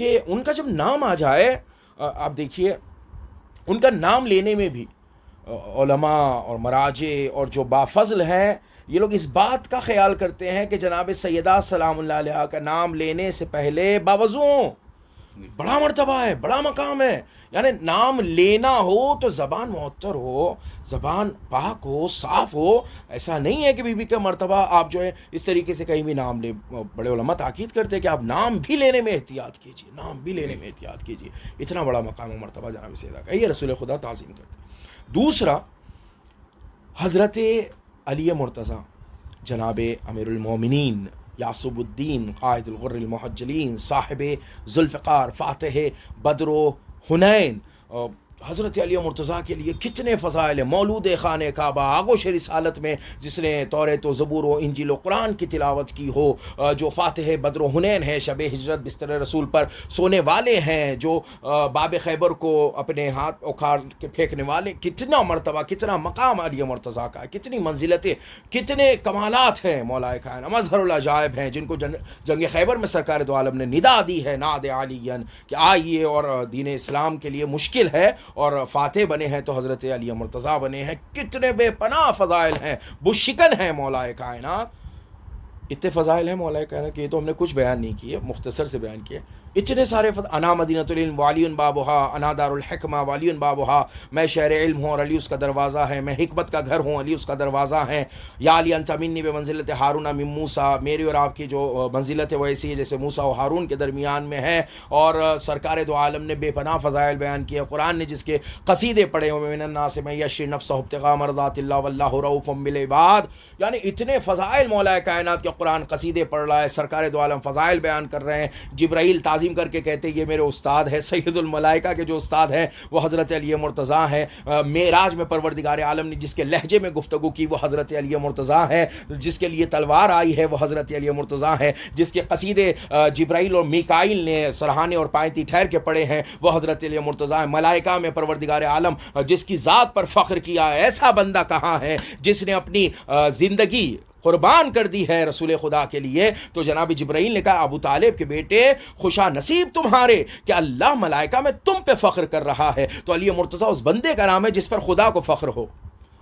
کہ ان کا جب نام آ جائے، آپ دیکھیے ان کا نام لینے میں بھی علماء اور مراجع اور جو بافضل ہیں یہ لوگ اس بات کا خیال کرتے ہیں کہ جناب سیدہ سلام اللہ علیہ کا نام لینے سے پہلے باوضو ہوں. بڑا مرتبہ ہے، بڑا مقام ہے. یعنی نام لینا ہو تو زبان معطر ہو، زبان پاک ہو، صاف ہو. ایسا نہیں ہے کہ بی بی کا مرتبہ آپ جو ہے اس طریقے سے کہیں بھی نام لے. بڑے علماء تاکید کرتے ہیں کہ آپ نام بھی لینے میں احتیاط کیجیے، نام بھی لینے میں احتیاط کیجیے. اتنا بڑا مقام و مرتبہ جناب سیدہ کا، یہ رسول خدا تعظیم کرتے ہیں. دوسرا، حضرت علی مرتضیٰ جناب امیر المومنین یعصب الدین قائد الغر المحجلین صاحب ذوالفقار فاتح بدر و حنین، حضرت علی مرتضیٰ کے لیے کتنے فضائل ہیں. مولود خانہ کعبہ، آغوش رسالت میں جس نے توریت و زبور و انجیل و قرآن کی تلاوت کی ہو، جو فاتح بدر و حنین ہے، شب ہجرت بستر رسول پر سونے والے ہیں، جو باب خیبر کو اپنے ہاتھ اکھاڑ کے پھینکنے والے. کتنا مرتبہ، کتنا مقام علی مرتضیٰ کا، کتنی منزلتیں، کتنے کمالات ہیں مولا کائنات. مظہر العجائب ہیں جن کو جنگ خیبر میں سرکار دو عالم نے ندا دی ہے، ناد علیًا، کہ آئیے، اور دین اسلام کے لیے مشکل ہے اور فاتح بنے ہیں تو حضرت علی مرتضیٰ بنے ہیں. کتنے بے پناہ فضائل ہیں، بشکن ہیں مولا کائنات. اتنے فضائل ہیں مولا کائنات کہ یہ تو ہم نے کچھ بیان نہیں کیے، مختصر سے بیان کیے. اتنے سارے انا مدینۃ العلم والی بابہا، انا دار الحکمہ والی بابہا، میں شہر علم ہوں اور علی اس کا دروازہ ہے، میں حکمت کا گھر ہوں، علی اس کا دروازہ ہے. یا علی انت منی بمنزلت ہارون من موسیٰ، میری اور آپ کی جو منزلت ہے وہ ایسی ہے جیسے موسیٰ و ہارون کے درمیان میں ہے. اور سرکار دو عالم نے بے پناہ فضائل بیان کیے. قرآن نے جس کے قصیدے پڑھے ہوئے، من الناس من یشری نفسہ ابتغاء مرضات اللہ واللہ رؤوف بالعباد. یعنی اتنے فضائل مولا کائنات کے قرآن قصیدے پڑھ رہا ہے، سرکار دو عالم فضائل بیان کر رہے ہیں. جبرائیل تعظیم کر کے کہتے یہ میرے استاد ہے. سید الملائکہ کے جو استاد ہیں وہ حضرت علی مرتضیٰ ہیں. معراج میں پروردگار عالم نے جس کے لہجے میں گفتگو کی وہ حضرت علی مرتضیٰ ہے. جس کے لیے تلوار آئی ہے وہ حضرت علی مرتضیٰ ہے. جس کے قصیدے جبرائیل اور میکائیل نے سرہانے اور پائنتی ٹھہر کے پڑھے ہیں وہ حضرت علی مرتضیٰ ہے. ملائکہ میں پروردگار عالم جس کی ذات پر فخر کیا، ایسا بندہ کہاں ہے جس نے اپنی زندگی قربان کر دی ہے رسول خدا کے لیے. تو جناب جبرائیل نے کہا ابو طالب کے بیٹے خوشا نصیب تمہارے کہ اللہ ملائکہ میں تم پہ فخر کر رہا ہے. تو علی مرتضیٰ اس بندے کا نام ہے جس پر خدا کو فخر ہو.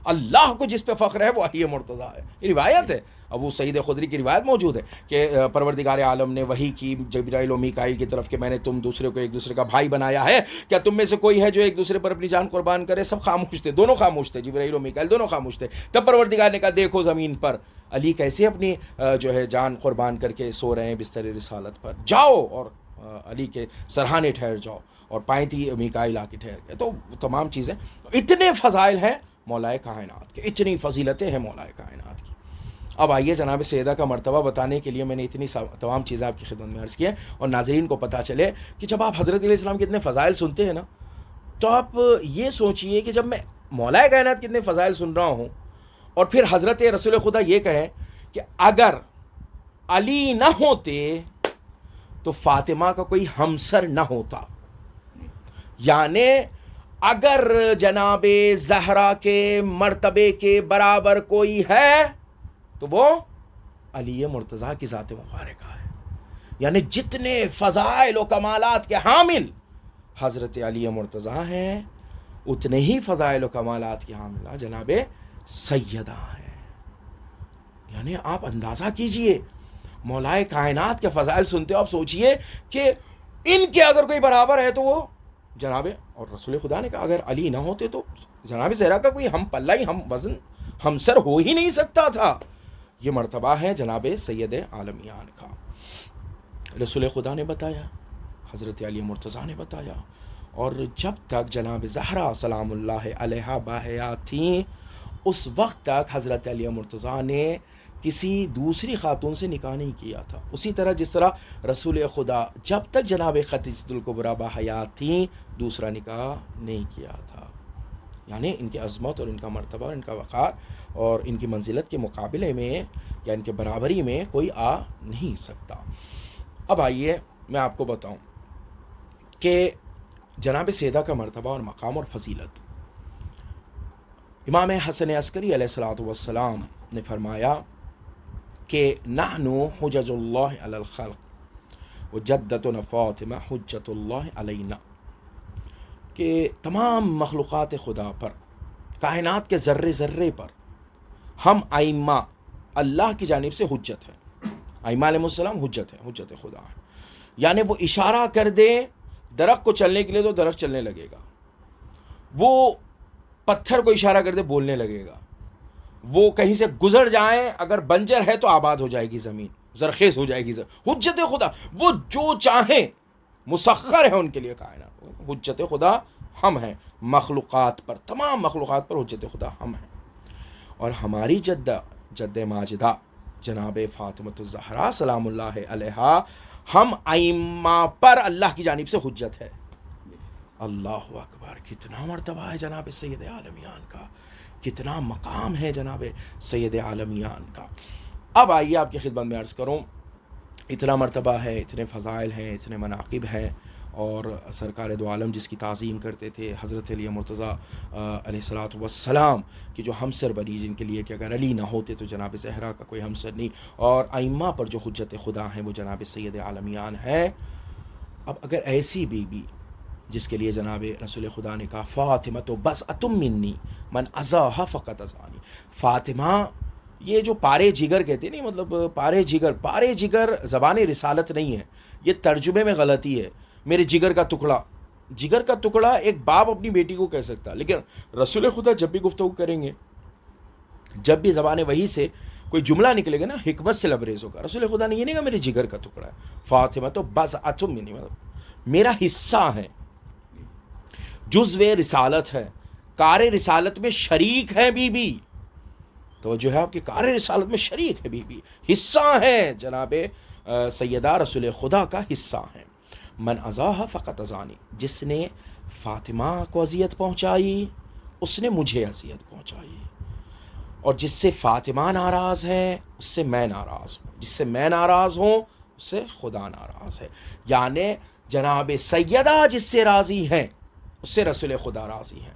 اللہ کو جس پہ فخر ہے وہ علی مرتضیٰ ہے. یہ روایت ہے، ابو سعید خدری کی روایت موجود ہے کہ پروردگار عالم نے وحی کی جبرائیل و میکائیل کی طرف کہ میں نے تم دوسرے کو ایک دوسرے کا بھائی بنایا ہے، کیا تم میں سے کوئی ہے جو ایک دوسرے پر اپنی جان قربان کرے؟ سب خاموش تھے، دونوں خاموش تھے، جبرائیل و میکائیل دونوں خاموش تھے. تب پروردگار نے کہا دیکھو زمین پر علی کیسے اپنی جو ہے جان قربان کر کے سو رہے ہیں بستر رسالت پر. جاؤ اور علی کے سرہانے ٹھہر جاؤ، اور پائنتی میکائیل آ کے ٹھہر گئے. تو تمام چیزیں، اتنے فضائل ہیں مولا کائنات کے، اتنی فضیلتیں ہیں مولا کائنات کی. اب آئیے جناب سیدہ کا مرتبہ بتانے کے لیے میں نے اتنی تمام چیزیں آپ کی خدمت میں عرض کی ہیں، اور ناظرین کو پتہ چلے کہ جب آپ حضرت علیہ السلام کے اتنے فضائل سنتے ہیں نا، تو آپ یہ سوچئے کہ جب میں مولا کائنات کے اتنے فضائل سن رہا ہوں اور پھر حضرت رسول خدا یہ کہیں کہ اگر علی نہ ہوتے تو فاطمہ کا کوئی ہمسر نہ ہوتا، یعنی اگر جناب زہرا کے مرتبے کے برابر کوئی ہے تو وہ علی مرتضیٰ کی ذات مبارکہ ہے. یعنی جتنے فضائل و کمالات کے حامل حضرت علی مرتضیٰ ہیں، اتنے ہی فضائل و کمالات کے حامل جناب سیدہ ہیں. یعنی آپ اندازہ کیجئے، مولا کائنات کے فضائل سنتے ہو آپ سوچئے کہ ان کے اگر کوئی برابر ہے تو وہ جناب، اور رسول خدا نے کہا اگر علی نہ ہوتے تو جناب زہرا کا کوئی ہم پلہ ہی ہم وزن ہمسر ہو ہی نہیں سکتا تھا. یہ مرتبہ ہے جناب سید عالمیان کا. رسول خدا نے بتایا، حضرت علی مرتضیٰ نے بتایا، اور جب تک جناب زہرا سلام اللہ علیہا باحیات تھیں اس وقت تک حضرت علی مرتضیٰ نے کسی دوسری خاتون سے نکاح نہیں کیا تھا. اسی طرح جس طرح رسول خدا جب تک جناب خدیجہ الکبریٰ باحیات تھیں دوسرا نکاح نہیں کیا تھا. یعنی ان کی عظمت اور ان کا مرتبہ اور ان کا وقار اور ان کی منزلت کے مقابلے میں یا ان کے برابری میں کوئی آ نہیں سکتا. اب آئیے میں آپ کو بتاؤں کہ جناب سیدہ کا مرتبہ اور مقام اور فضیلت. امام حسن عسکری علیہ الصلوۃ والسلام نے فرمایا کہ نحن حجج اللہ علی الخلق وجدتنا فاطمہ حجت اللہ علینا، کہ تمام مخلوقات خدا پر، کائنات کے ذرے ذرے پر ہم ائمہ اللہ کی جانب سے حجت ہیں۔ ائمہ علیہ السلام حجت ہے، حجت خدا ہے، یعنی وہ اشارہ کر دیں درخت کو چلنے کے لیے تو درخت چلنے لگے گا، وہ پتھر کو اشارہ کر دے بولنے لگے گا، وہ کہیں سے گزر جائیں اگر بنجر ہے تو آباد ہو جائے گی زمین، زرخیز ہو جائے گی حجت خدا، وہ جو چاہیں مسخر ہے ان کے لیے کائنات، حجت خدا ہم ہیں مخلوقات پر، تمام مخلوقات پر حجت خدا ہم ہیں۔ اور ہماری جد ماجدہ جناب فاطمۃ الزہرا سلام اللہ علیہا ہم ائمہ پر اللہ کی جانب سے حجت ہے۔ اللہ اکبر، کتنا مرتبہ ہے جناب سید عالمیان کا، کتنا مقام ہے جناب سید عالمیان کا۔ اب آئیے آپ کی خدمت میں عرض کروں، اتنا مرتبہ ہے، اتنے فضائل ہیں، اتنے مناقب ہیں، اور سرکار دو عالم جس کی تعظیم کرتے تھے حضرت علی مرتضیٰ علیہ الصلوۃ والسلام کی جو ہمسر بنی، جن کے لیے کہ اگر علی نہ ہوتے تو جناب زہرا کا کوئی ہمسر نہیں، اور ائمہ پر جو حجت خدا ہیں وہ جناب سید عالمیان ہے۔ اب اگر ایسی بیوی جس کے لیے جناب رسول خدا نے کہا فاطمہ تو بس اتم منی من ازاہا فقط ازانی، فاطمہ یہ جو پارے جگر کہتے نہیں، مطلب پارے جگر زبان رسالت نہیں ہے، یہ ترجمے میں غلطی ہے، میرے جگر کا ٹکڑا ایک باپ اپنی بیٹی کو کہہ سکتا، لیکن رسول خدا جب بھی گفتگو کریں گے، جب بھی زبان وحی سے کوئی جملہ نکلے گا نا، حکمت سے لبریز ہوگا، رسول خدا نے یہ نہیں کہا میرے جگر کا ٹکڑا ہے، فاطمہ تو بس اتم منی مطلب میرا حصہ ہے، جزو رسالت ہے، کار رسالت میں شریک ہے بی بی، تو جو ہے آپ کی کار رسالت میں شریک ہے بی بی، حصہ ہے جناب سیدہ رسول خدا کا حصہ ہے۔ من ازاہا فقط ازانی، جس نے فاطمہ کو اذیت پہنچائی اس نے مجھے اذیت پہنچائی، اور جس سے فاطمہ ناراض ہے اس سے میں ناراض ہوں، جس سے میں ناراض ہوں اس سے خدا ناراض ہے، یعنی جناب سیدہ جس سے راضی ہیں اس سے رسول خدا راضی ہے،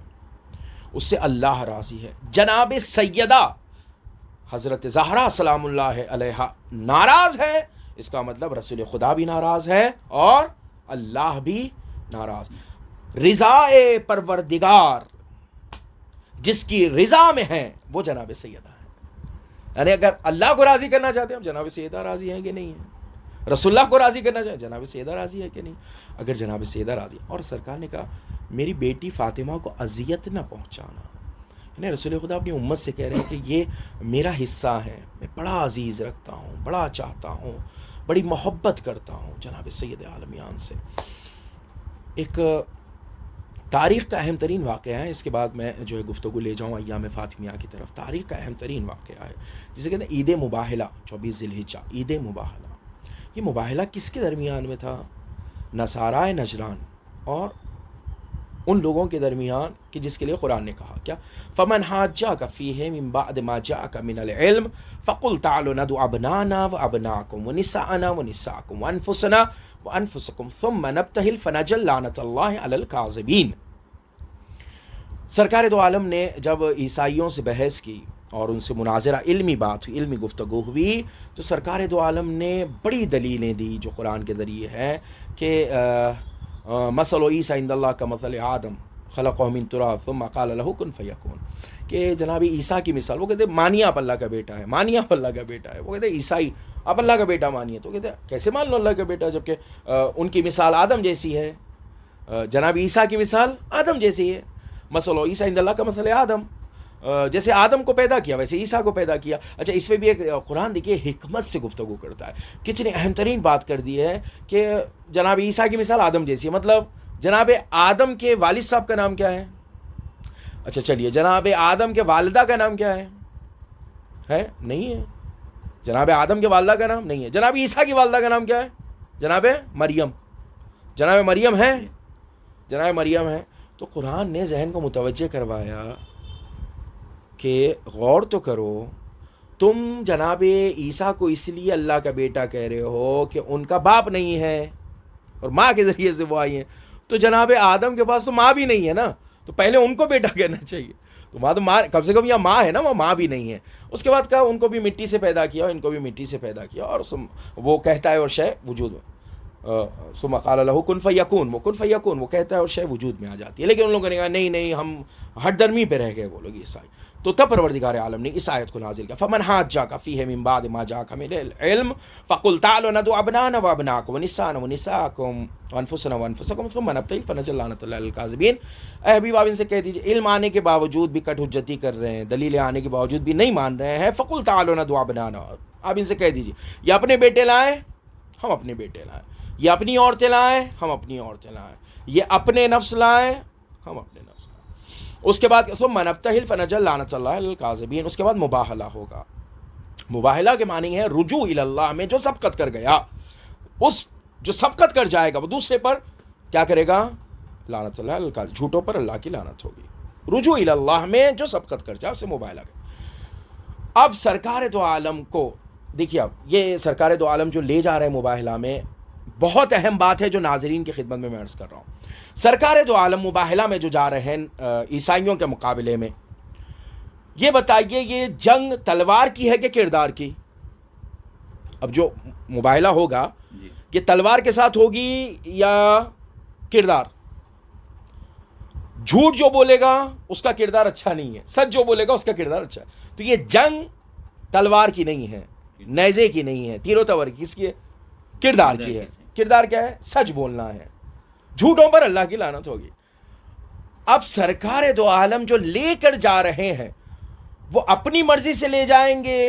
اس سے اللہ راضی ہے۔ جناب سیدہ حضرت زہرا سلام اللہ علیہا ناراض ہے، اس کا مطلب رسول خدا بھی ناراض ہے اور اللہ بھی ناراض۔ رضا پروردگار جس کی رضا میں ہے وہ جناب سیدہ ہے، یعنی اگر اللہ کو راضی کرنا چاہتے ہیں ہم، جناب سیدہ راضی ہیں کہ نہیں ہیں، رسول اللہ کو راضی کرنا چاہتے ہیں جناب سیدہ راضی ہے کہ نہیں، اگر جناب سیدہ راضی۔ اور سرکار نے کہا میری بیٹی فاطمہ کو اذیت نہ پہنچانا، یعنی رسول خدا اپنی امت سے کہہ رہے ہیں کہ یہ میرا حصہ ہے، میں بڑا عزیز رکھتا ہوں، بڑا چاہتا ہوں، بڑی محبت کرتا ہوں جناب سید عالمیان سے۔ ایک تاریخ کا اہم ترین واقعہ ہے، اس کے بعد میں جو ہے گفتگو لے جاؤں ایام فاطمیہ کی طرف۔ تاریخ کا اہم ترین واقعہ ہے جسے کہتے ہیں عید مباہلہ، 24 ذی الحجہ، عید مباہلہ۔ یہ مباہلہ کس کے درمیان میں تھا؟ نصارائے نجران اور ان لوگوں کے درمیان کہ جس کے لیے قرآن نے کہا کیا، فمن حاجاک فیہ من بعد ما جاءک من العلم فقل تعالوا ندعو ابنانا وابناکم ونساءنا ونساءکم وانفسنا وانفسکم ثم نبتہل فنجعل لعنۃ اللہ علی الکاذبین۔ سرکار دو عالم نے جب عیسائیوں سے بحث کی اور ان سے مناظرہ، علمی بات ہوئی، علمی گفتگو ہوئی، تو سرکار دو عالم نے بڑی دلیلیں دی جو قرآن کے ذریعے ہے کہ مثل عیسیٰ عند اللہ کا مثل آدم خلقہ من تراب ثم قال له کن فیکون، کہ جناب عیسیٰ کی مثال، وہ کہتے ہیں مانیے آپ اللہ کا بیٹا ہے، مانیے آپ اللہ کا بیٹا ہے، وہ کہتے ہیں عیسائی آپ اللہ کا بیٹا مانیے، تو کہتے ہیں کیسے مان لو اللہ کا بیٹا جبکہ ان کی مثال آدم جیسی ہے، جناب عیسیٰ کی مثال آدم جیسی ہے، مثل عیسیٰ عند اللہ کا مثل آدم، جیسے آدم کو پیدا کیا ویسے عیسیٰ کو پیدا کیا۔ اچھا اس پہ بھی ایک قرآن دیکھیے حکمت سے گفتگو کرتا ہے، کتنی اہم ترین بات کر دی ہے کہ جناب عیسیٰ کی مثال آدم جیسی ہے، مطلب جناب آدم کے والد صاحب کا نام کیا ہے؟ اچھا چلیے، جناب آدم کے والدہ کا نام کیا ہے؟ نہیں ہے، جناب آدم کے والدہ کا نام نہیں ہے۔ جناب عیسیٰ کی والدہ کا نام کیا ہے؟ جناب مریم، جناب مریم ہے، جناب مریم ہے۔ تو قرآن نے ذہن کو متوجہ کروایا کہ غور تو کرو، تم جناب عیسیٰ کو اس لیے اللہ کا بیٹا کہہ رہے ہو کہ ان کا باپ نہیں ہے اور ماں کے ذریعے سے وہ آئی ہیں، تو جناب آدم کے پاس تو ماں بھی نہیں ہے نا، تو پہلے ان کو بیٹا کہنا چاہیے، تو ماں کم سے کم یہ ماں ہے نا، وہ ماں بھی نہیں ہے۔ اس کے بعد کہا ان کو بھی مٹی سے پیدا کیا، ان کو بھی مٹی سے پیدا کیا، اور وہ کہتا ہے اور شے وجود میں۔ ثم قال له کن فیکون، وہ کن فیکون وہ کہتا ہے اور شے وجود میں آ جاتی ہے. لیکن ان لوگوں نے کہا نہیں نہیں ہم ہٹ درمی پہ رہ گئے وہ لوگ عیسائی. تو تب پروردگار عالم نے اس آیت کو نازل کیا فمن حاجاک فیہ من بعد ما جاءک من العلم فقل تعالوا ندعو ابناءنا وابناءکم ونساءنا ونساءکم وانفسنا وانفسکم ثم نبتہل فنجعل لعنۃ اللہ علی الکاذبین. اے حبیب آپ ان سے کہہ دیجئے علم آنے کے باوجود بھی کٹ حجتی کر رہے ہیں، دلیلیں آنے کے باوجود بھی نہیں مان رہے ہیں. فقل تعالوا ندعو ابناءنا، آپ ان سے کہہ دیجئے یہ اپنے بیٹے لائیں ہم اپنے بیٹے لائیں، یہ اپنی عورتیں لائیں ہم اپنی عورتیں لائیں، یہ اپنے نفس لائیں ہم اپنے نفس لائیں. اس کے بعد ثم نبتہل فنجعل لعنۃ اللہ علی الکاذبین. اس کے بعد مباہلہ ہوگا. مباہلہ کے معنی ہے رجوع الی اللہ میں جو سبقت کر گیا، اس جو سبقت کر جائے گا وہ دوسرے پر کیا کرے گا؟ لعنت اللہ علی الکاذبین، جھوٹوں پر اللہ کی لعنت ہوگی. رجوع الی اللہ میں جو سبقت کر جائے اسے مباہلہ کر. اب سرکار دو عالم کو دیکھیے، اب یہ سرکار دو عالم جو لے جا رہے ہیں مباہلہ میں، بہت اہم بات ہے جو ناظرین کی خدمت میں عرض کر رہا ہوں. سرکار دو عالم مباہلہ میں جو جا رہے ہیں عیسائیوں کے مقابلے میں، یہ بتائیے یہ جنگ تلوار کی ہے کہ کردار کی؟ اب جو مباہلہ ہوگا یہ تلوار کے ساتھ ہوگی یا کردار؟ جھوٹ جو بولے گا اس کا کردار اچھا نہیں ہے، سچ جو بولے گا اس کا کردار اچھا ہے. تو یہ جنگ تلوار کی نہیں ہے، نیزے کی نہیں ہے، تیر و تور کی، کس کی ہے؟ کردار کی ہے. کردار کیا ہے؟ سچ بولنا ہے. جھوٹوں پر اللہ کی لعنت ہوگی. اب سرکار دو عالم جو لے کر جا رہے ہیں وہ اپنی مرضی سے لے جائیں گے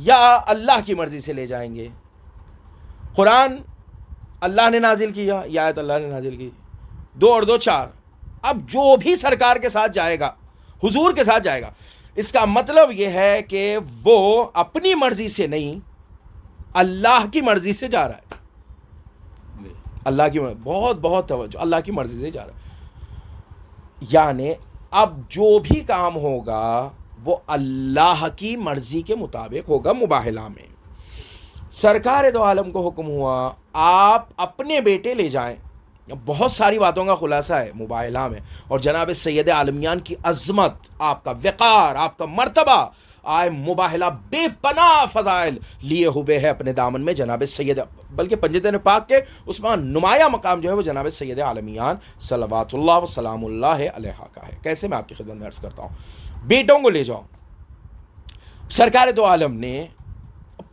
یا اللہ کی مرضی سے لے جائیں گے؟ قرآن اللہ نے نازل کیا، یہ آیت اللہ نے نازل کی، 2 اور 2 4. اب جو بھی سرکار کے ساتھ جائے گا، حضور کے ساتھ جائے گا، اس کا مطلب یہ ہے کہ وہ اپنی مرضی سے نہیں اللہ کی مرضی سے جا رہا ہے. اللہ کی مرضی، بہت بہت توجہ، اللہ کی مرضی سے جا رہا ہے. یعنی اب جو بھی کام ہوگا وہ اللہ کی مرضی کے مطابق ہوگا. مباہلہ میں سرکار دو عالم کو حکم ہوا آپ اپنے بیٹے لے جائیں. بہت ساری باتوں کا خلاصہ ہے مباہلہ میں، اور جناب سید عالمیان کی عظمت، آپ کا وقار، آپ کا مرتبہ، آئے مباہلہ بے پناہ فضائل لیے ہوئے ہے اپنے دامن میں جناب سید، بلکہ پنجتن پاک کے اس میں نمایاں مقام جو ہے وہ جناب سید عالمیان صلوات اللہ و سلام اللہ علیہ کا ہے. کیسے میں آپ کی خدمت میں عرض کرتا ہوں، بیٹوں کو لے جاؤ. سرکار دو عالم نے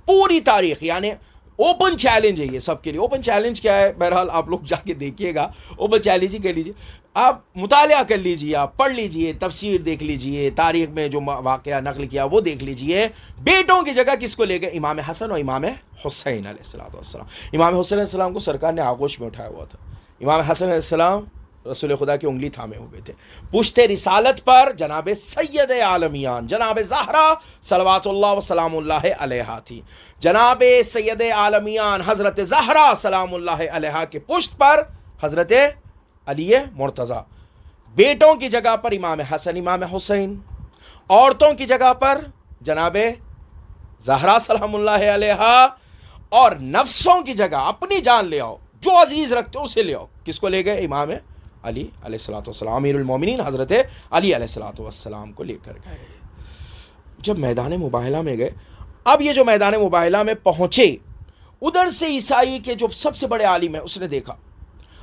پوری تاریخ، یعنی اوپن چیلنج ہے یہ سب کے لیے. اوپن چیلنج کیا ہے؟ بہرحال آپ لوگ جا کے دیکھیے گا، اوپن چیلنج ہی کہہ لیجیے. آپ مطالعہ کر لیجیے، آپ پڑھ لیجیے، تفسیر دیکھ لیجیے، تاریخ میں جو واقعہ نقل کیا وہ دیکھ لیجیے. بیٹوں کی جگہ کس کو لے گئے؟ امام حسن اور امام حسین علیہ السلام. امام حسین علیہ السلام کو سرکار نے آغوش میں اٹھایا ہوا تھا. امام حسن علیہ السلام رسول خدا کی انگلی تھامے ہوئے تھے. پشت رسالت پر جناب سید عالمیان جناب زہرا صلوات اللہ و سلام اللہ علیہا تھی. جناب سید عالمیان حضرت زہرا سلام اللہ علیہا کے پشت پر حضرت علی مرتضیٰ. بیٹوں کی جگہ پر امام حسن امام حسین، عورتوں کی جگہ پر جناب زہرا سلام اللہ علیہا، اور نفسوں کی جگہ اپنی جان لے آؤ، جو عزیز رکھتے ہو اسے لے آؤ. کس کو لے گئے؟ امام علی علیہ الصلوۃ والسلام، امیر المومنین حضرت علی علیہ الصلوۃ والسلام کو لے کر گئے. جب میدان مباہلہ میں گئے، اب یہ جو میدان مباہلہ میں پہنچے، ادھر سے عیسائی کے جو سب سے بڑے عالم ہیں اس نے دیکھا.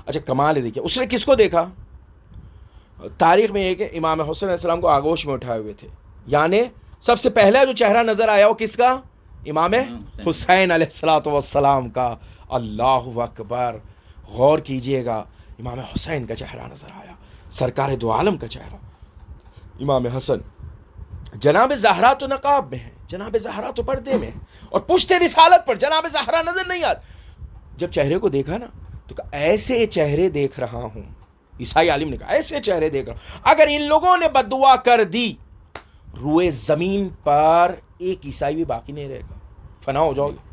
اچھا کمال ہے، دیکھیے اس نے کس کو دیکھا؟ تاریخ میں یہ کہ امام حسین علیہ السلام کو آغوش میں اٹھائے ہوئے تھے. یعنی سب سے پہلا جو چہرہ نظر آیا وہ کس کا؟ امام حسین علیہ الصلوۃ والسلام کا. اللہ اکبر، غور کیجئے گا، امام حسین کا چہرہ نظر آیا، سرکار دو عالم کا چہرہ. امام حسن، جناب زہرا تو نقاب میں ہے، جناب زہرا تو پردے میں، اور پشت رسالت پر جناب زہرا نظر نہیں آتا. جب چہرے کو دیکھا نا تو کہا ایسے چہرے دیکھ رہا ہوں. عیسائی عالم نے کہا ایسے چہرے دیکھ رہا ہوں، اگر ان لوگوں نے بد دعا کر دی روئے زمین پر ایک عیسائی بھی باقی نہیں رہے گا، فنا ہو جاؤ گے.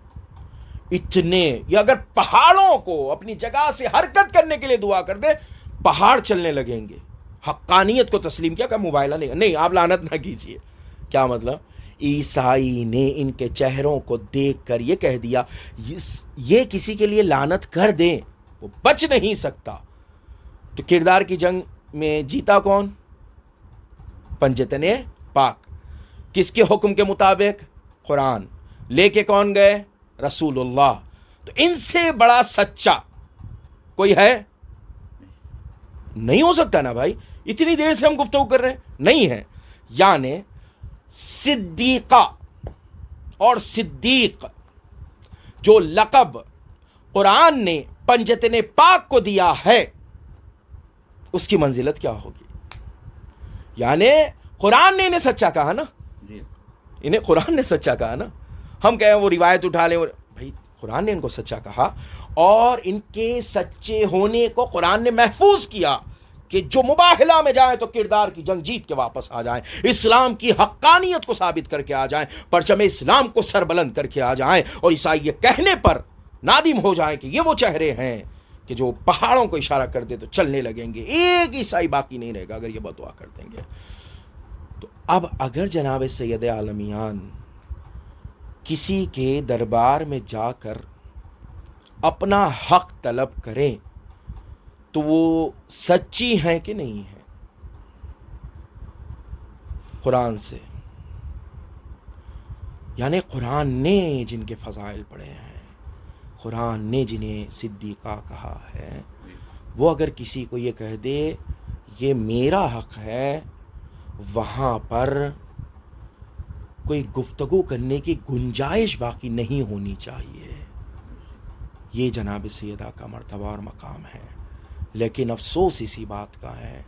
اتنے، یا اگر پہاڑوں کو اپنی جگہ سے حرکت کرنے کے لیے دعا کر دے پہاڑ چلنے لگیں گے. حقانیت کو تسلیم کیا کہ مباہلہ نہیں آپ لعنت نہ کیجئے. کیا مطلب؟ عیسائی نے ان کے چہروں کو دیکھ کر یہ کہہ دیا یہ کسی کے لیے لعنت کر دیں وہ بچ نہیں سکتا. تو کردار کی جنگ میں جیتا کون؟ پنجتن پاک. کس کے حکم کے مطابق؟ قرآن. لے کے کون گئے؟ رسول اللہ. تو ان سے بڑا سچا کوئی ہے؟ نہیں ہو سکتا نا بھائی، اتنی دیر سے ہم گفتگو کر رہے ہیں، نہیں ہے. یعنی صدیقہ اور صدیق جو لقب قرآن نے پنجتن پاک کو دیا ہے، اس کی منزلت کیا ہوگی؟ یعنی قرآن نے انہیں سچا کہا نا، انہیں قرآن نے سچا کہا نا. ہم کہیں وہ روایت اٹھا لیں، بھائی قرآن نے ان کو سچا کہا، اور ان کے سچے ہونے کو قرآن نے محفوظ کیا کہ جو مباہلہ میں جائیں تو کردار کی جنگ جیت کے واپس آ جائیں، اسلام کی حقانیت کو ثابت کر کے آ جائیں، پرچم اسلام کو سربلند کر کے آ جائیں، اور عیسائی یہ کہنے پر نادم ہو جائیں کہ یہ وہ چہرے ہیں کہ جو پہاڑوں کو اشارہ کر دے تو چلنے لگیں گے، ایک عیسائی باقی نہیں رہے گا اگر یہ بدعا کر دیں گے. تو اب اگر جناب سید عالمیان کسی کے دربار میں جا کر اپنا حق طلب کریں تو وہ سچی ہیں کہ نہیں ہیں قرآن سے؟ یعنی قرآن نے جن کے فضائل پڑھے ہیں، قرآن نے جنہیں صدیقہ کہا ہے، وہ اگر کسی کو یہ کہہ دے یہ میرا حق ہے، وہاں پر کوئی گفتگو کرنے کی گنجائش باقی نہیں ہونی چاہیے. یہ جناب سیدہ کا مرتبہ اور مقام ہے. لیکن افسوس اسی بات کا ہے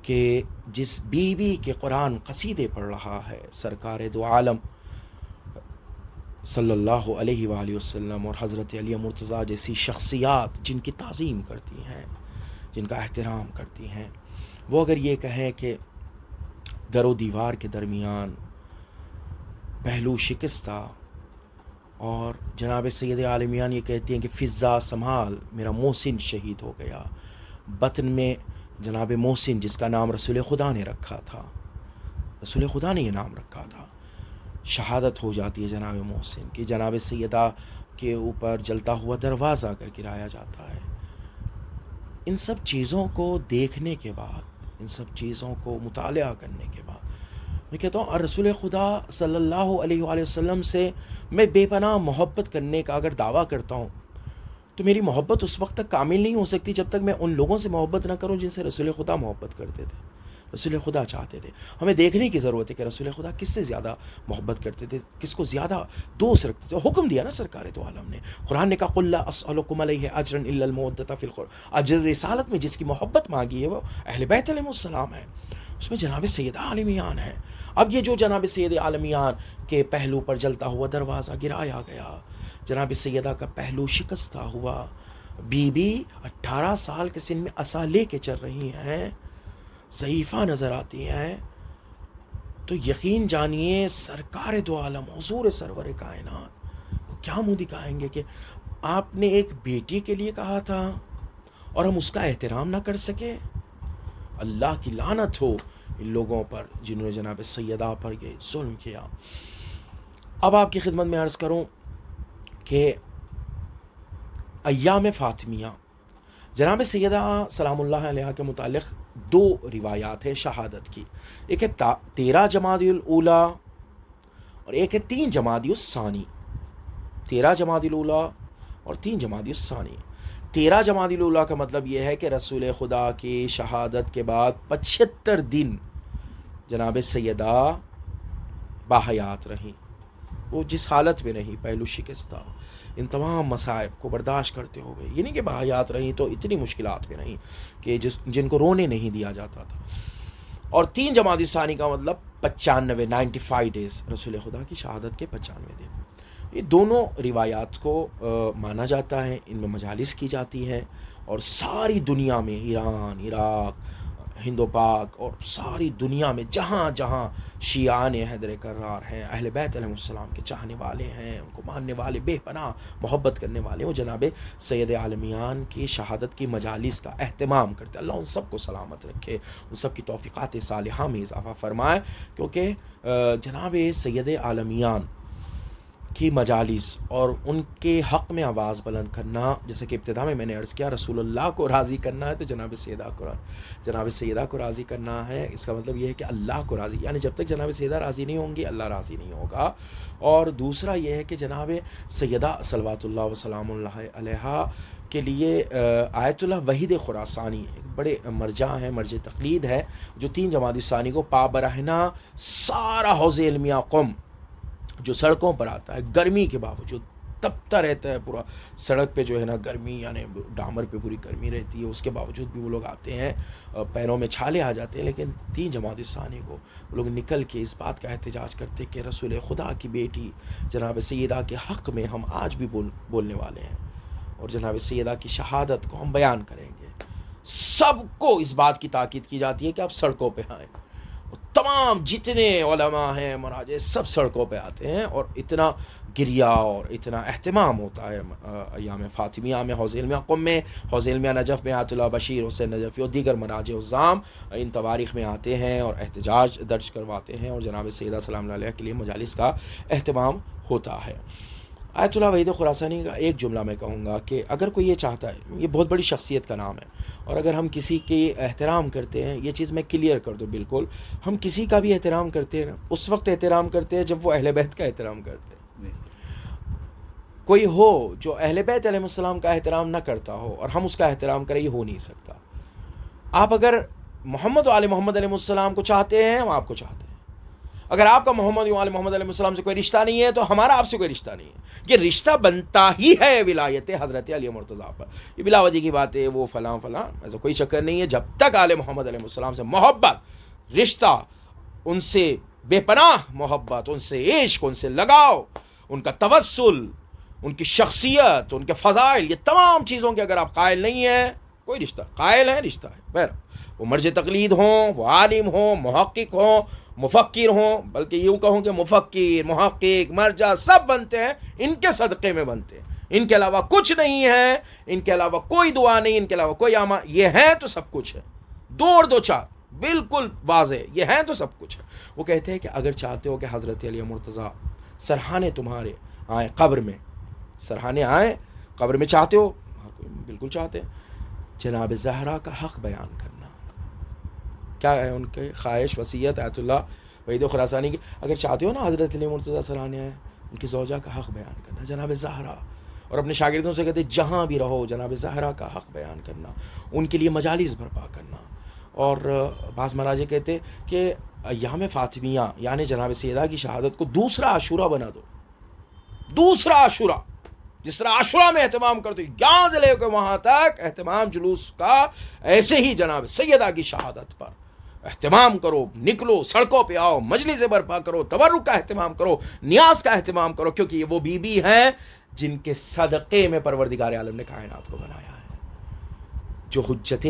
کہ جس بیوی کے قرآن قصیدے پڑھ رہا ہے سرکار دو عالم صلی اللہ علیہ وآلہ وسلم اور حضرت علی مرتضیٰ جیسی شخصیات جن کی تعظیم کرتی ہیں، جن کا احترام کرتی ہیں، وہ اگر یہ کہیں کہ در و دیوار کے درمیان پہلو شکستہ، اور جناب سید عالمیان یہ کہتی ہیں کہ فضا سنبھال میرا محسن شہید ہو گیا، بطن میں جناب محسن جس کا نام رسول خدا نے رکھا تھا، رسول خدا نے یہ نام رکھا تھا، شہادت ہو جاتی ہے جناب محسن کی، جناب سیدہ کے اوپر جلتا ہوا دروازہ کر گرایا جاتا ہے. ان سب چیزوں کو دیکھنے کے بعد، ان سب چیزوں کو مطالعہ کرنے کے بعد میں کہتا ہوں، اور رسول خدا صلی اللہ علیہ وآلہ وسلم سے میں بے پناہ محبت کرنے کا اگر دعویٰ کرتا ہوں تو میری محبت اس وقت تک کامل نہیں ہو سکتی جب تک میں ان لوگوں سے محبت نہ کروں جن سے رسول خدا محبت کرتے تھے، رسول خدا چاہتے تھے. ہمیں دیکھنے کی ضرورت ہے کہ رسول خدا کس سے زیادہ محبت کرتے تھے، کس کو زیادہ دوست رکھتے تھے. حکم دیا نا سرکار دو عالم نے، قرآن نے کہا قل لا اسألکم علیہ اجرا الا المودۃ فی القربى، اجر رسالت میں جس کی محبت مانگی ہے وہ اہل بیت علیہ السلام ہے، اس میں جناب سیدہ عالمیان ہے. اب یہ جو جناب سید عالمیان کے پہلو پر جلتا ہوا دروازہ گرایا گیا، جناب سیدہ کا پہلو شکستہ ہوا، بی بی 18 سال کے سن میں عصا لے کے چل رہی ہیں، ضعیفہ نظر آتی ہیں، تو یقین جانیے سرکار دو عالم حضور سرور کائنات کو کیا منہ دکھائیں گے کہ آپ نے ایک بیٹی کے لیے کہا تھا اور ہم اس کا احترام نہ کر سکے. اللہ کی لعنت ہو ان لوگوں پر جنہوں نے جناب سیدہ پر یہ ظلم کیا. اب آپ کی خدمت میں عرض کروں کہ ایام فاطمیہ جناب سیدہ سلام اللہ علیہ کے متعلق 2 روایات ہیں شہادت کی. ایک ہے 13 جمادی الاولیٰ اور ایک ہے 3 جمادی الثانی. 13 جمادی الاولیٰ اور 3 جمادی الثانی. 13 جمادی الاولیٰ کا مطلب یہ ہے کہ رسول خدا کی شہادت کے بعد 75 دن جناب سیدہ باحیات رہیں. وہ جس حالت میں رہیں، پہلو شکستہ، ان تمام مصائب کو برداشت کرتے ہوئے، یہ نہیں کہ باحیات رہیں تو اتنی مشکلات میں رہیں کہ جن کو رونے نہیں دیا جاتا تھا. اور 3 جمادی ثانی کا مطلب 95 ڈیز، رسول خدا کی شہادت کے 95 دن. یہ دونوں روایات کو مانا جاتا ہے، ان میں مجالس کی جاتی ہے، اور ساری دنیا میں، ایران، عراق، ہند و پاک اور ساری دنیا میں جہاں جہاں شیعان حیدر کرار ہیں، اہل بیت علیہ السلام کے چاہنے والے ہیں، ان کو ماننے والے، بے پناہ محبت کرنے والے، وہ جناب سید عالمیان کی شہادت کی مجالس کا اہتمام کرتے. اللہ ان سب کو سلامت رکھے، ان سب کی توفیقات صالحہ میں اضافہ فرمائے، کیونکہ جناب سید عالمیان کی مجالس اور ان کے حق میں آواز بلند کرنا، جیسے کہ ابتدا میں نے عرض کیا، رسول اللہ کو راضی کرنا ہے تو جناب سیدہ کو راضی کرنا ہے. اس کا مطلب یہ ہے کہ اللہ کو راضی، یعنی جب تک جناب سیدہ راضی نہیں ہوں گی اللہ راضی نہیں ہوگا. اور دوسرا یہ ہے کہ جناب سیدہ صلوات اللہ وسلام اللہ علیہا کے لیے آیت اللہ وحید خراسانی ایک بڑے مرجع ہیں، مرجع تقلید ہے، جو 3 جمادی ثانی کو پابرہنا سارا حوض علمیہ قم جو سڑکوں پر آتا ہے، گرمی کے باوجود تپتا رہتا ہے پورا سڑک پہ، جو ہے نا گرمی، یعنی ڈامر پہ پوری گرمی رہتی ہے، اس کے باوجود بھی وہ لوگ آتے ہیں، پیروں میں چھالے آ جاتے ہیں، لیکن 3 جمادی ثانی کو وہ لوگ نکل کے اس بات کا احتجاج کرتے کہ رسول خدا کی بیٹی جناب سیدہ کے حق میں ہم آج بھی بولنے والے ہیں، اور جناب سیدہ کی شہادت کو ہم بیان کریں گے. سب کو اس بات کی تاکید کی جاتی ہے کہ آپ سڑکوں پہ آئیں. تمام جتنے علماء ہیں، مراجع، سب سڑکوں پہ آتے ہیں، اور اتنا گریہ اور اتنا اہتمام ہوتا ہے ایام فاطمیہ میں، حوض علمیہ قم میں، حوض علمیہ نجف میں آیت اللہ بشیر حسین نجفی اور دیگر مراجع عظام ان تواریخ میں آتے ہیں اور احتجاج درج کرواتے ہیں، اور جناب سیدہ سلام اللہ علیہ کے لیے مجالس کا اہتمام ہوتا ہے. آیت اللہ وحید خراسانی کا ایک جملہ میں کہوں گا کہ اگر کوئی یہ چاہتا ہے، یہ بہت بڑی شخصیت کا نام ہے، اور اگر ہم کسی کے احترام کرتے ہیں، یہ چیز میں کلیئر کر دوں، بالکل ہم کسی کا بھی احترام کرتے ہیں اس وقت احترام کرتے ہیں جب وہ اہل بیت کا احترام کرتے ہیں. کوئی ہو جو اہل بیت علیہ السلام کا احترام نہ کرتا ہو اور ہم اس کا احترام کریں، یہ ہو نہیں سکتا. آپ اگر محمد و آل محمد علیہ السلام کو چاہتے ہیں، ہم آپ کو چاہتے ہیں. اگر آپ کا محمد و آل محمد علیہ السلام سے کوئی رشتہ نہیں ہے تو ہمارا آپ سے کوئی رشتہ نہیں ہے. یہ رشتہ بنتا ہی ہے ولایت حضرت علی مرتضیٰ پر. یہ بلا وجہ کی بات ہے، وہ فلاں فلاں، ایسا کوئی چکر نہیں ہے. جب تک آل محمد علیہ السلام سے محبت، رشتہ، ان سے بے پناہ محبت، ان سے عشق، ان سے لگاؤ، ان کا توسل، ان کی شخصیت، ان کے فضائل، یہ تمام چیزوں کے اگر آپ قائل نہیں ہیں، کوئی رشتہ قائل ہے، رشتہ ہے. بہر وہ مرجع تقلید ہوں، وہ عالم ہوں، محقق ہوں، مفکر ہوں، بلکہ یوں کہوں کہ مفکر، محقق، مرجع سب بنتے ہیں ان کے صدقے میں بنتے ہیں. ان کے علاوہ کچھ نہیں ہے، ان کے علاوہ کوئی دعا نہیں، ان کے علاوہ کوئی یہ ہے تو سب کچھ ہے. 2 اور 2 4 بالکل واضح، یہ ہے تو سب کچھ ہے. وہ کہتے ہیں کہ اگر چاہتے ہو کہ حضرت علی مرتضیٰ سرحانے تمہارے آئیں قبر میں، سرحانے آئیں قبر میں، چاہتے ہو؟ بالکل چاہتے ہیں. جناب زہرا کا حق بیان کرنا، کیا ہے ان کے خواہش، وصیت آیت اللہ وحید خراسانی کی. اگر چاہتے ہو نا حضرت علی مرتضیٰ سرحانے آئیں، ان کی زوجہ کا حق بیان کرنا، جناب زہرا. اور اپنے شاگردوں سے کہتے جہاں بھی رہو جناب زہرا کا حق بیان کرنا، ان کے لیے مجالس برپا کرنا. اور بعض مراجع کہتے کہ ایام فاطمیہ یعنی جناب سیدہ کی شہادت کو دوسرا عاشورہ بنا دو. دوسرا عاشورہ، جس طرح عاشورہ میں اہتمام کرتے یہاں سے لے کے وہاں تک اہتمام جلوس کا، ایسے ہی جناب سیدہ کی شہادت پر اہتمام کرو. نکلو، سڑکوں پہ آؤ، مجلس برپا کرو، تبرک کا اہتمام کرو، نیاز کا اہتمام کرو، کیونکہ یہ وہ بی ہیں جن کے صدقے میں پروردگار عالم نے کائنات کو بنایا ہے. جو حجت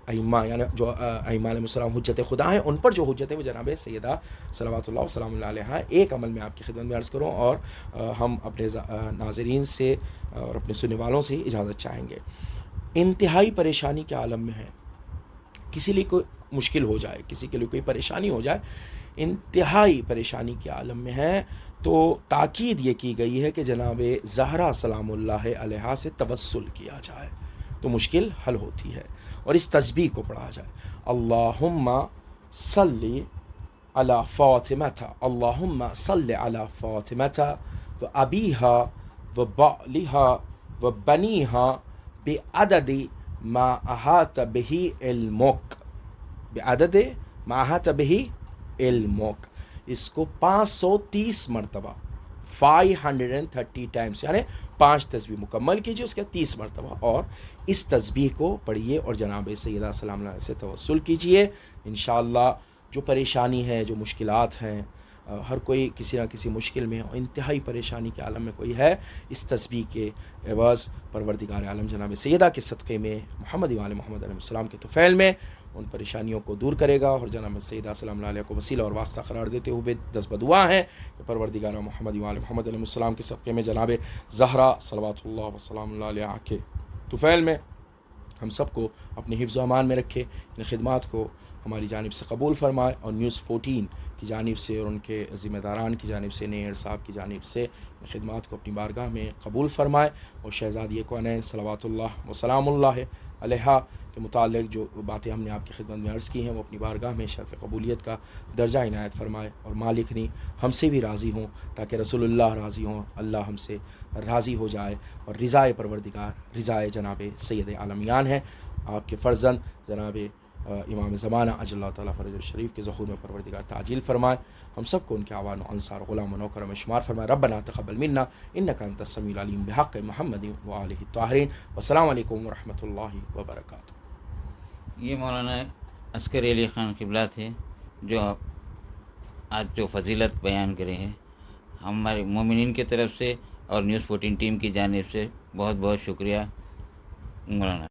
ائمہ، یعنی جو ائمہ علیہ السلام حجت خدا ہیں، ان پر جو حجت ہے وہ جناب سیدہ صلوات اللہ وسلام اللہ علیہ. ایک عمل میں آپ کی خدمت میں عرض کروں اور ہم اپنے ناظرین سے اور اپنے سننے والوں سے اجازت چاہیں گے. انتہائی پریشانی کے عالم میں ہے، کسی لیے کوئی مشکل ہو جائے، کسی کے لیے کوئی پریشانی ہو جائے، انتہائی پریشانی کے عالم میں ہے، تو تاکید یہ کی گئی ہے کہ جناب زہرا سلام اللہ علیہ سے توسل کیا جائے تو مشکل حل ہوتی ہے. اور اس تسبیح کو پڑھا جائے، اللہم صلی علی فاطمہ، اللہم صلی علی فاطمہ و ابیہا و بعلہا و بنیہا بعدد ما احاط بہ علمک، بعدد ما احاط بہ علمک. اس کو 530 مرتبہ 530 ٹائمز، یعنی 5 تسبیح مکمل کیجیے، اس کے 30 مرتبہ، اور اس تسبیح کو پڑھیے اور جناب سیدہ سلام اللہ علیہ سے توسل کیجیے. انشاءاللہ جو پریشانی ہے، جو مشکلات ہیں، ہر کوئی کسی نہ کسی مشکل میں، انتہائی پریشانی کے عالم میں کوئی ہے، اس تسبیح کے عوض پروردگار عالم جناب سیدہ کے صدقے میں، محمد و آل محمد علیہ السلام کے طفیل میں ان پریشانیوں کو دور کرے گا. اور جناب سیدہ سلام اللہ علیہ کو وسیلہ اور واسطہ قرار دیتے ہوئے دست بدعا ہیں کہ پروردگار محمد و آل محمد علیہ السلام کے صدقے میں جناب زہرا صلوات اللہ وسلام اللہ علیہ کے طفیل میں ہم سب کو اپنے حفظ و امان میں رکھے، ان خدمات کو ہماری جانب سے قبول فرمائے اور نیوز 14 کی جانب سے اور ان کے ذمہ داران کی جانب سے نیئر صاحب کی جانب سے خدمات کو اپنی بارگاہ میں قبول فرمائے، اور شہزادی کونین صلوات اللہ وسلام اللہ علیہ کے متعلق جو باتیں ہم نے آپ کی خدمت میں عرض کی ہیں وہ اپنی بارگاہ میں شرف قبولیت کا درجہ عنایت فرمائے، اور مالک نے ہم سے بھی راضی ہوں تاکہ رسول اللہ راضی ہوں، اللہ ہم سے راضی ہو جائے، اور رضائے پروردگار رضائے جناب سید عالمیان ہے۔ آپ کے فرزند جناب امام زمانہ اجل اللہ تعالیٰ فرج الشریف کے ظہور میں پروردگار تعجیل فرمائے، ہم سب کو ان کے اعوان و انصار غلام و نوکر میں شمار فرمائے۔ ربنا تقبل منا انک انت السمیع العلیم بحق محمد وآلہ الطاہرین، والسلام علیکم ورحمۃ اللہ وبرکاتہ۔ یہ مولانا عسکری علی خان قبلہ تھے جو آج جو فضیلت بیان کرے ہیں، ہمارے مومنین کی طرف سے اور نیوز 14 ٹیم کی جانب سے بہت بہت شکریہ مولانا۔